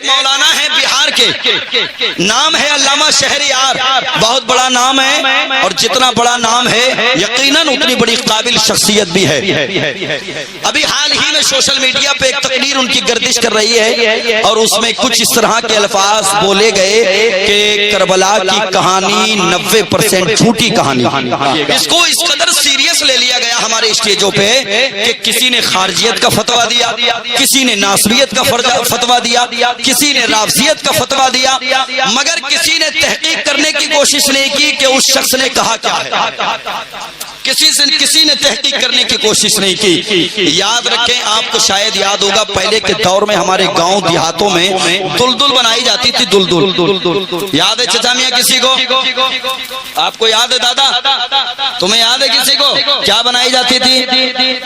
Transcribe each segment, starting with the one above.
مولانا ہے بہار کے، نام ہے علامہ شہریار، بہت بڑا نام ہے، اور جتنا بڑا نام ہے یقیناً اتنی بڑی قابل شخصیت بھی ہے۔ ابھی حال ہی میں سوشل میڈیا پہ ایک تقریر ان کی گردش کر رہی ہے، اور اس میں کچھ اس طرح کے الفاظ بولے گئے کہ کربلا کی کہانی 90% جھوٹی کہانی۔ اس کو اس قدر سیریس لے لیا گیا ہمارے اسٹیجوں پہ کہ کسی نے خارجیت کا فتویٰ دیا، کسی نے ناصبیت کا فتویٰ دیا، کسی نے رافضیت کا فتویٰ دیا، مگر کسی نے تحقیق کرنے کی کوشش نہیں کی کہ اس شخص نے کہا کیا ہے۔ کسی نے تحقیق کرنے کی کوشش نہیں کی۔ یاد رکھیں، آپ کو شاید یاد ہوگا پہلے کے دور میں ہمارے گاؤں دیہاتوں میں دلدل بنائی جاتی تھی۔ دلدل یاد ہے چچا میاں کسی کو؟ آپ کو یاد ہے دادا؟ تمہیں یاد ہے کسی کو؟ کیا بنائی جاتی تھی؟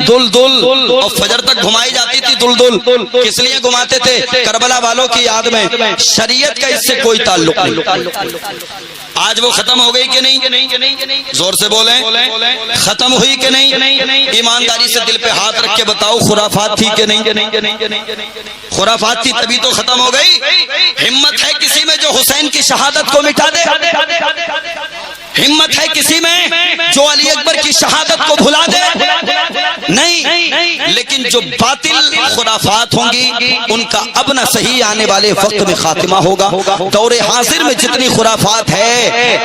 دلدل، اور فجر تک گھمائی جاتی تھی دلدل۔ کس لیے گھماتے تھے؟ کربلا والوں کی یاد میں۔ شریعت کا اس سے کوئی تعلق نہیں۔ آج وہ ختم ہو گئی کہ نہیں؟ زور سے بولیں، ختم ہوئی کہ نہیں؟ ایمانداری سے دل پہ ہاتھ رکھ کے بتاؤ، خرافات تھی کہ نہیں؟ خرافات تھی تبھی تو ختم ہو گئی۔ ہمت ہے کسی میں جو حسین کی شہادت کو مٹا دے؟ ہمت ہے کسی میں جو علی اکبر کی شہادت کو بھلا دے؟ نہیں، لیکن جو باطل خرافات ہوں گی ان کا اب نہ صحیح آنے والے وقت میں خاتمہ ہوگا۔ دور حاضر میں جتنی خرافات ہے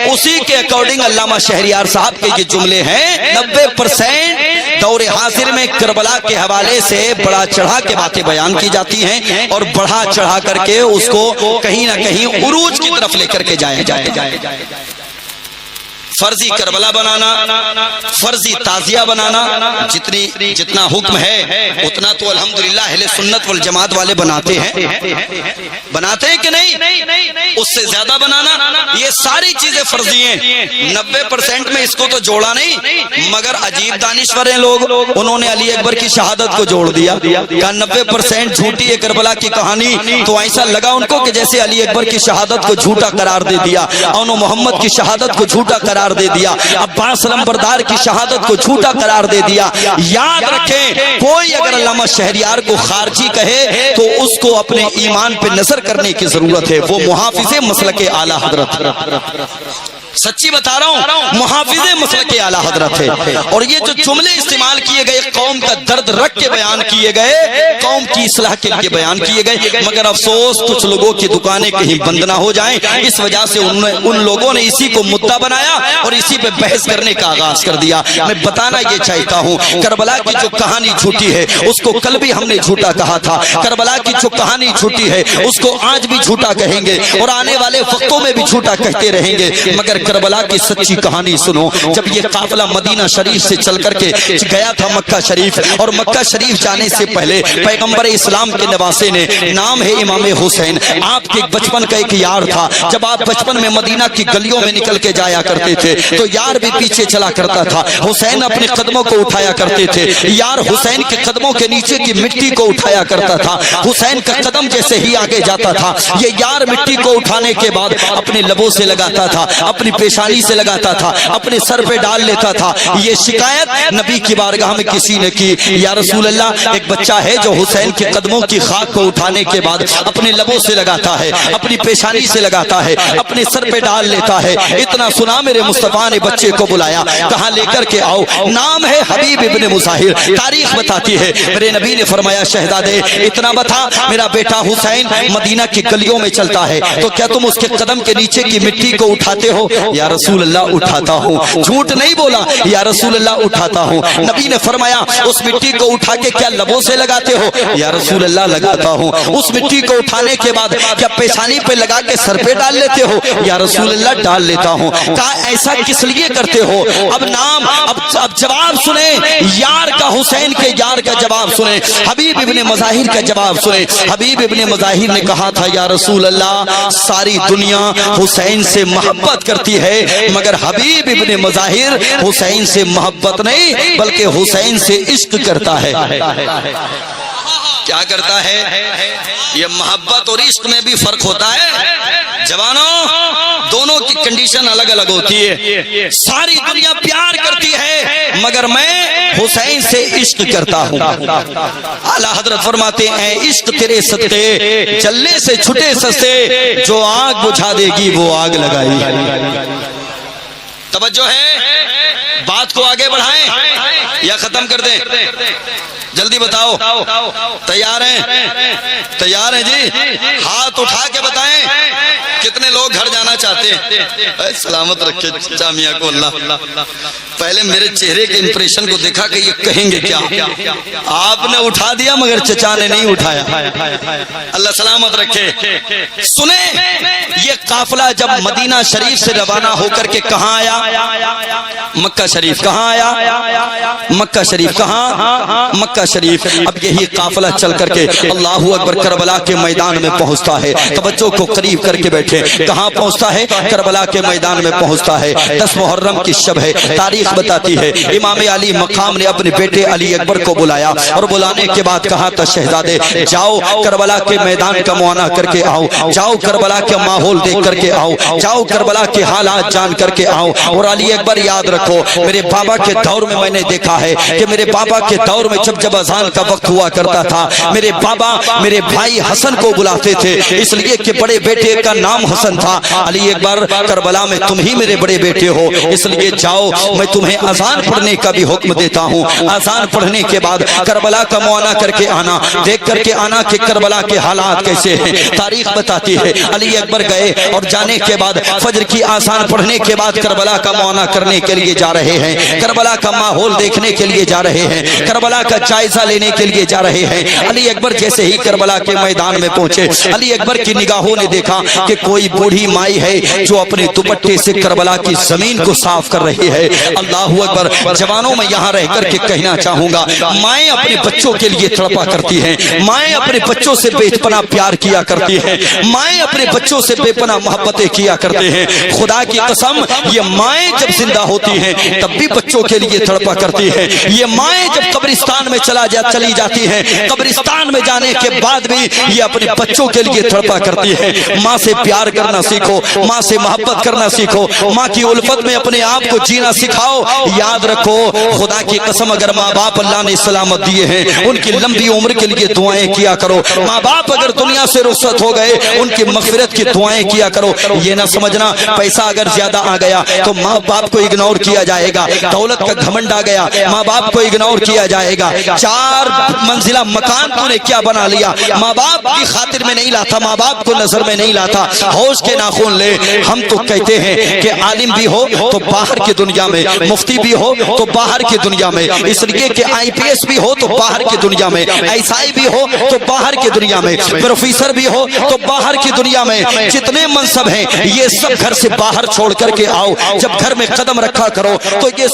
اسی کے اکارڈنگ علامہ شہریار صاحب کے یہ جملے ہیں۔ 90% دور حاضر میں کربلا کے حوالے سے بڑا چڑھا کے باتیں بیان کی جاتی ہیں، اور بڑھا چڑھا کر کے اس کو کہیں نہ کہیں عروج کی طرف لے کر کے جائے جائے۔ فرضی کربلا بنانا، فرضی تعزیہ بنانا، جتنا حکم ہے اتنا تو الحمدللہ اہل سنت والجماعت والے بناتے ہیں کہ نہیں؟ اس سے زیادہ بنانا، یہ ساری چیزیں فرضی ہیں۔ 90% میں اس کو تو جوڑا نہیں، مگر عجیب دانشور ہیں لوگ، انہوں نے علی اکبر کی شہادت کو جوڑ دیا، کہا 90% جھوٹی ہے کربلا کی کہانی۔ تو ایسا لگا ان کو کہ جیسے علی اکبر کی شہادت کو جھوٹا قرار دے دیا، اور محمد کی شہادت کو جھوٹا قرار دے دیا، عباس علمبردار کی شہادت کو جھوٹا قرار دے دیا۔ یاد رکھیں، کوئی اگر علامہ شہریار کو خارجی کہے تو اس کو اپنے ایمان پہ نظر کرنے کی ضرورت ہے۔ وہ محافظ مسلک اعلی حضرت، سچی بتا رہا ہوں، محافظ مسلک اعلی حضرت ہے۔ اور یہ جو جملے استعمال کیے گئے قوم کا درد رکھ کے بیان کیے گئے، قوم کی اصلاح کے لیے بیان کیے گئے، مگر افسوس کچھ لوگوں کی دکانیں کہیں بند نہ ہو جائیں، اس وجہ سے ان لوگوں نے اسی کو مدعا بنایا اور اسی پہ بحث کرنے کا آغاز کر دیا۔ میں بتانا یہ چاہتا ہوں، کربلا کی جو کہانی جھوٹی ہے اس کو کل بھی ہم نے جھوٹا کہا تھا، کربلا کی جو کہانی جھوٹی ہے اس کو آج بھی جھوٹا کہیں گے، اور آنے والے وقتوں میں بھی جھوٹا کہتے رہیں گے۔ مگر کربلا کی سچی کہانی سنو۔ جب یہ قافلہ مدینہ شریف سے چل کر کے گیا تھا مکہ شریف، اور مکہ شریف جانے سے پہلے پیغمبر اسلام کے نواسے نے، نام ہے امام حسین، آپ کے بچپن کا ایک یار تھا۔ جب آپ بچپن میں مدینہ کی گلیوں میں نکل کے جایا کرتے تھے تو یار بھی پیچھے چلا کرتا تھا، حسین اپنے قدموں کو اٹھایا کرتے تھے، یار حسین کے قدموں کے نیچے کی مٹی کو اٹھایا کرتا تھا۔ حسین کا قدم جیسے ہی آگے جاتا تھا، یہ یار مٹی کو اٹھانے کے بعد اپنے لبوں سے لگاتا تھا، اپنی پیشانی سے لگاتا تھا، اپنے سر پہ ڈال لیتا تھا۔ یہ شکایت نبی کی بارگاہ میں کسی نے کی، یا رسول اللہ، ایک بچہ ہے جو حسین کے قدموں کی خاک کو اٹھانے کے بعد اپنے لبوں سے لگاتا ہے، اپنی پیشانی سے لگاتا ہے، اپنے سر پہ ڈال لیتا ہے۔ اتنا سنا میرے مصطفیٰ نے بچے کو بلایا، کہا لے کر کے آؤ، نام ہے حبیب ابن مظاہر۔ تاریخ بتاتی ہے میرے نبی نے فرمایا، شہزادے اتنا بتا، میرا بیٹا حسین مدینہ کی گلیوں میں چلتا ہے، تو کیا تم اس کے قدم کے نیچے کی مٹی کو اٹھاتے ہو؟ یا رسول اللہ اٹھاتا ہوں۔ جھوٹ نہیں بولا، یا رسول اللہ اٹھاتا ہوں۔ نبی نے فرمایا، اس مٹی کو اٹھا کے کیا لبوں سے لگاتے ہو؟ یا رسول اللہ لگاتا ہوں۔ اس مٹی کو اٹھانے کے بعد کیا پیشانی پہ لگا کے سر پہ ڈال لیتے ہو؟ یا رسول اللہ ڈال لیتا ہوں۔ کہا ایسا کس لیے کرتے ہو؟ اب جواب سنیں، یار کا، حسین کے یار کا جواب سنیں، حبیب ابن مظاہر کا جواب سنیں۔ حبیب ابن مظاہر نے کہا تھا، یا رسول اللہ، ساری دنیا حسین سے محبت کرتی ہے، مگر حبیب ابن مظاہر حسین سے محبت نہیں بلکہ حسین سے عشق کرتا ہے۔ کیا کرتا ہے؟ یہ محبت اور عشق میں بھی فرق ہوتا ہے جوانوں، دونوں کی کنڈیشن الگ الگ ہوتی ہے۔ ساری دنیا پیار کرتی ہے مگر میں حسین سے عشق کرتا ہوں۔ اعلیٰ حضرت فرماتے ہیں اے عشق تیرے صدقے جلنے سے چھٹے سستے، جو آگ بجھا دے گی وہ آگ لگائی۔ توجہ ہے، بات کو آگے بڑھائیں یا ختم کر دیں؟ جلدی بتاؤ، تیار ہیں؟ تیار ہیں جی؟ ہاتھ اٹھا کے بتائیں کتنے لوگ گھر جانا چاہتے ہیں؟ سلامت رکھے جامعہ کو اللہ۔ پہلے میرے چہرے کے امپریشن کو دیکھا کہ یہ کہیں گے کیا۔ آپ نے اٹھا دیا مگر چچا نے نہیں اٹھایا۔ اللہ سلامت رکھے۔ سنیں، یہ قافلہ جب مدینہ شریف سے روانہ ہو کر کے کہاں آیا؟ مکہ شریف۔ کہاں آیا؟ مکہ شریف۔ کہاں؟ مکہ شریف۔ اب یہی قافلہ چل کر کے اللہ اکبر کربلا کے میدان میں پہنچتا ہے۔ توجہ کو قریب کر کے بیٹھے، کہاں پہنچتا ہے؟ کربلا کے میدان میں پہنچتا ہے۔ 10 محرم کی شب ہے۔ تاریخ بتاتی ہے امام علی مقام نے اپنے بیٹے علی اکبر کو بلایا اور بلانے کے بعد کہا تھا شہزادے جاؤ کربلا کے میدان کا معائنہ کر کے آؤ، جاؤ کربلا کا ماحول دیکھ کر کے آؤ، جاؤ کربلا کے حالات جان کر کے آؤ۔ اور علی اکبر یاد رکھو، میرے بابا کے دور میں نے دیکھا ہے کہ میرے بابا کے دور میں جب اذان کا وقت ہوا کرتا تھا، میرے بابا میرے بھائی حسن کو بلاتے تھے، اس لیے کہ بڑے بیٹے کا نام حسن تھا۔ علی اکبر کربلا میں تم ہی میرے بڑے بیٹے ہو، اس لیے جاؤ میں تمہیں اذان پڑھنے کا بھی حکم دیتا ہوں۔ اذان پڑھنے کے بعد کربلا کا معائنہ کر کے آنا، دیکھ کر کے آنا کہ کربلا کے حالات کیسے ہیں۔ تاریخ بتاتی ہے علی اکبر گئے اور جانے کے بعد فجر کی اذان پڑھنے کے بعد کربلا کا معائنہ کرنے کے لیے جا رہے ہیں، کربلا کا ماحول دیکھنے کے لیے جا رہے ہیں، کربلا کا جائزہ لینے کے لیے جا رہے ہیں۔ علی اکبر جیسے ہی کربلا کے میدان میں پہنچے، علی اکبر کی نگاہوں نے دیکھا کہ کوئی بوڑھی مائی ہے جو اپنے دوپٹے سے کربلا کی زمین کو صاف کر رہی ہے۔ اللہ اکبر۔ جوانوں میں یہاں رہ کر کے کہنا چاہوں گا، مائیں اپنے بچوں کے لیے تڑپا کرتی ہیں، مائیں اپنے بچوں سے بے پناہ پیار کیا کرتی ہیں، مائیں اپنے بچوں سے بے پناہ محبتیں کیا کرتے ہیں۔ خدا کی قسم یہ مائیں جب زندہ ہوتی ہیں تب بھی بچوں کے لیے تڑپا کرتی ہیں۔ یہ مائیں جب قبرستان میں چلی جاتی ہیں، قبرستان میں جانے کے بعد بھی یہ اپنے بچوں کے لیے تڑپا کرتی ہے۔ ماں سے پیار کرنا سیکھو، ماں سے محبت کرنا سیکھو، ماں کی الفت میں اپنے آپ کو جینا سکھاؤ۔ یاد رکھو خدا کی قسم اگر ماں باپ اللہ نے سلامت دیے ہیں ان کی لمبی عمر کے لیے دعائیں کیا کرو۔ ماں باپ اگر دنیا سے رخصت ہو گئے ان کی مغفرت کی دعائیں کیا کرو۔ یہ نہ سمجھنا پیسہ اگر زیادہ آ گیا تو ماں باپ کو اگنور کیا جائے گا، دولت کا گھمنڈ آ گیا ماں باپ کو اگنور کیا جائے گا۔ 4 منزلہ مکان تو نے کیا بنا لیا، ماں باپ کی خاطر میں نہیں لاتا، ماں باپ کو نظر میں نہیں لاتا۔ ہوش کے ناخن لے۔ ہم تو کہتے ہیں کہ عالم بھی ہو تو باہر کی دنیا میں، مفتی بھی ہو تو باہر کی دنیا میں، اس لیے کہ IPS بھی ہو تو باہر کی دنیا میں، SI بھی ہو تو باہر کی دنیا میں، پروفیسر بھی ہو تو باہر کی دنیا میں۔ جتنے منصب ہیں یہ سب گھر سے باہر چھوڑ کر کے آؤ۔ جب گھر میں قدم رکھا کرو تو یہ